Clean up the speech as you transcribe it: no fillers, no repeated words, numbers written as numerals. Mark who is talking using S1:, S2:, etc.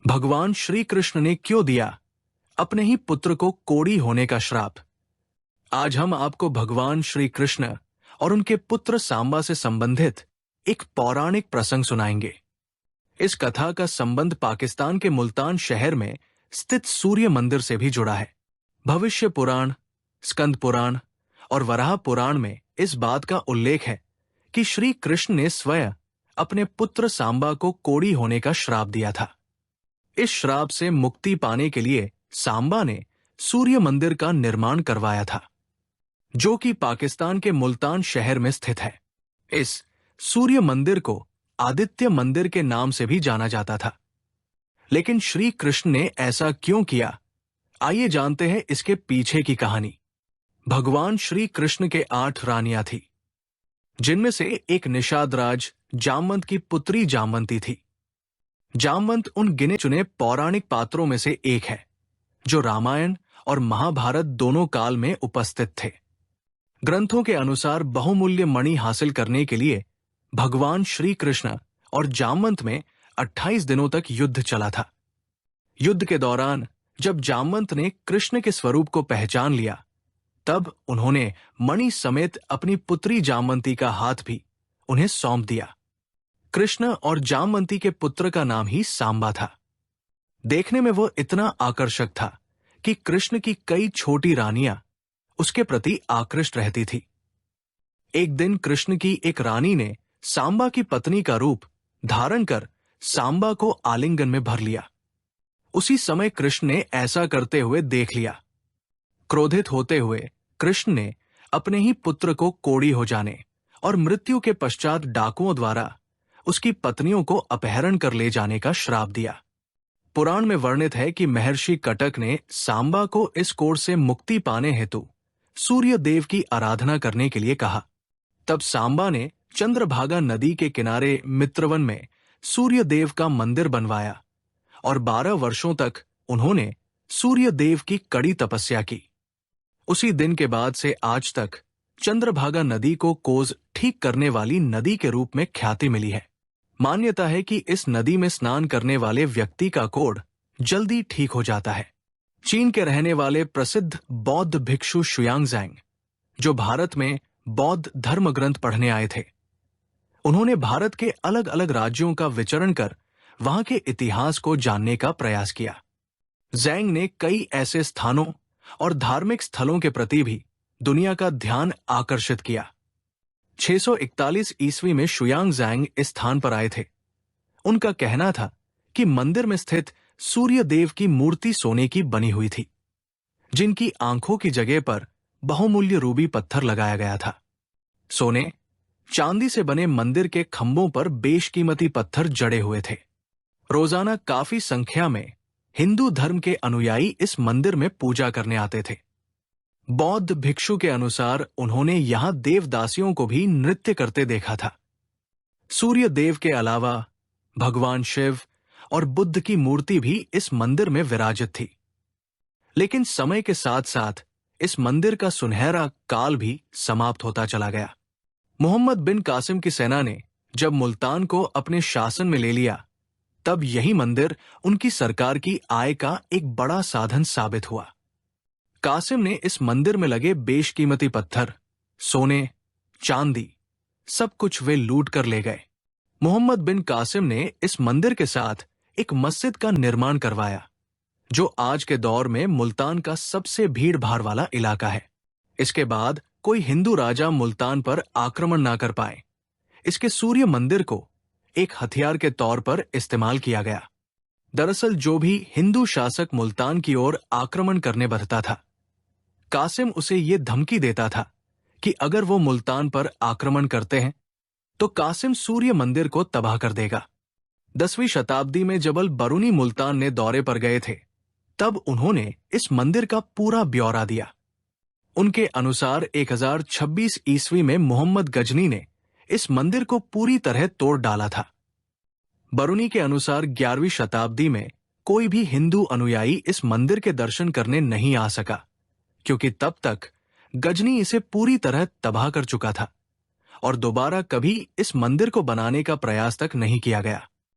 S1: भगवान श्री कृष्ण ने क्यों दिया अपने ही पुत्र को कोढ़ी होने का श्राप? आज हम आपको भगवान श्री कृष्ण और उनके पुत्र सांबा से संबंधित एक पौराणिक प्रसंग सुनाएंगे। इस कथा का संबंध पाकिस्तान के मुल्तान शहर में स्थित सूर्य मंदिर से भी जुड़ा है। भविष्य पुराण, स्कंद पुराण और वराह पुराण में इस बात का उल्लेख है कि श्री कृष्ण ने स्वयं अपने पुत्र सांबा को कोढ़ी होने का श्राप दिया था। इस श्राप से मुक्ति पाने के लिए सांबा ने सूर्य मंदिर का निर्माण करवाया था, जो कि पाकिस्तान के मुल्तान शहर में स्थित है। इस सूर्य मंदिर को आदित्य मंदिर के नाम से भी जाना जाता था। लेकिन श्री कृष्ण ने ऐसा क्यों किया? आइए जानते हैं इसके पीछे की कहानी। भगवान श्री कृष्ण के 8 रानियां थी, जिनमें से एक निषाद राज जामवंत की पुत्री जामवंती थी। जामवंत उन गिने चुने पौराणिक पात्रों में से एक है जो रामायण और महाभारत दोनों काल में उपस्थित थे। ग्रंथों के अनुसार बहुमूल्य मणि हासिल करने के लिए भगवान श्री कृष्ण और जामवंत में 28 दिनों तक युद्ध चला था। युद्ध के दौरान जब जामवंत ने कृष्ण के स्वरूप को पहचान लिया, तब उन्होंने मणि समेत अपनी पुत्री जामवंती का हाथ भी उन्हें सौंप दिया। कृष्ण और जामवंती के पुत्र का नाम ही सांबा था। देखने में वो इतना आकर्षक था कि कृष्ण की कई छोटी रानियां उसके प्रति आकृष्ट रहती थी। एक दिन कृष्ण की एक रानी ने सांबा की पत्नी का रूप धारण कर सांबा को आलिंगन में भर लिया। उसी समय कृष्ण ने ऐसा करते हुए देख लिया। क्रोधित होते हुए कृष्ण ने अपने ही पुत्र को कोढ़ी हो जाने और मृत्यु के पश्चात डाकुओं द्वारा उसकी पत्नियों को अपहरण कर ले जाने का श्राप दिया। पुराण में वर्णित है कि महर्षि कटक ने सांबा को इस कोढ़ से मुक्ति पाने हेतु सूर्य देव की आराधना करने के लिए कहा। तब सांबा ने चंद्रभागा नदी के किनारे मित्रवन में सूर्य देव का मंदिर बनवाया और 12 वर्षों तक उन्होंने सूर्य देव की कड़ी तपस्या की। उसी दिन के बाद से आज तक चंद्रभागा नदी को कोस ठीक करने वाली नदी के रूप में ख्याति मिली है। मान्यता है कि इस नदी में स्नान करने वाले व्यक्ति का कोढ़ जल्दी ठीक हो जाता है। चीन के रहने वाले प्रसिद्ध बौद्ध भिक्षु शुयांगज़ैंग, जो भारत में बौद्ध धर्म ग्रंथ पढ़ने आए थे, उन्होंने भारत के अलग अलग राज्यों का विचरण कर वहां के इतिहास को जानने का प्रयास किया। ज़ैंग ने कई ऐसे स्थानों और धार्मिक स्थलों के प्रति भी दुनिया का ध्यान आकर्षित किया। 641 ईस्वी में शुयांगज़ैंग इस स्थान पर आए थे। उनका कहना था कि मंदिर में स्थित सूर्य देव की मूर्ति सोने की बनी हुई थी, जिनकी आंखों की जगह पर बहुमूल्य रूबी पत्थर लगाया गया था। सोने चांदी से बने मंदिर के खंभों पर बेशकीमती पत्थर जड़े हुए थे। रोजाना काफी संख्या में हिंदू धर्म के अनुयायी इस मंदिर में पूजा करने आते थे। बौद्ध भिक्षु के अनुसार उन्होंने यहां देवदासियों को भी नृत्य करते देखा था। सूर्य देव के अलावा भगवान शिव और बुद्ध की मूर्ति भी इस मंदिर में विराजित थी। लेकिन समय के साथ साथ इस मंदिर का सुनहरा काल भी समाप्त होता चला गया। मोहम्मद बिन कासिम की सेना ने जब मुल्तान को अपने शासन में ले लिया, तब यही मंदिर उनकी सरकार की आय का एक बड़ा साधन साबित हुआ। कासिम ने इस मंदिर में लगे बेशकीमती पत्थर, सोने, चांदी, सब कुछ वे लूट कर ले गए। मोहम्मद बिन कासिम ने इस मंदिर के साथ एक मस्जिद का निर्माण करवाया, जो आज के दौर में मुल्तान का सबसे भीड़ भाड़ वाला इलाका है। इसके बाद कोई हिंदू राजा मुल्तान पर आक्रमण ना कर पाए, इसके सूर्य मंदिर को एक हथियार के तौर पर इस्तेमाल किया गया। दरअसल जो भी हिंदू शासक मुल्तान की ओर आक्रमण करने बढ़ता था, कासिम उसे ये धमकी देता था कि अगर वो मुल्तान पर आक्रमण करते हैं तो कासिम सूर्य मंदिर को तबाह कर देगा। 10वीं शताब्दी में जब अल बरूनी मुल्तान ने दौरे पर गए थे, तब उन्होंने इस मंदिर का पूरा ब्यौरा दिया। उनके अनुसार 1026 ईस्वी में मोहम्मद गजनी ने इस मंदिर को पूरी तरह तोड़ डाला था। बरूनी के अनुसार 11वीं शताब्दी में कोई भी हिंदू अनुयायी इस मंदिर के दर्शन करने नहीं आ सका, क्योंकि तब तक गजनी इसे पूरी तरह तबाह कर चुका था और दोबारा कभी इस मंदिर को बनाने का प्रयास तक नहीं किया गया।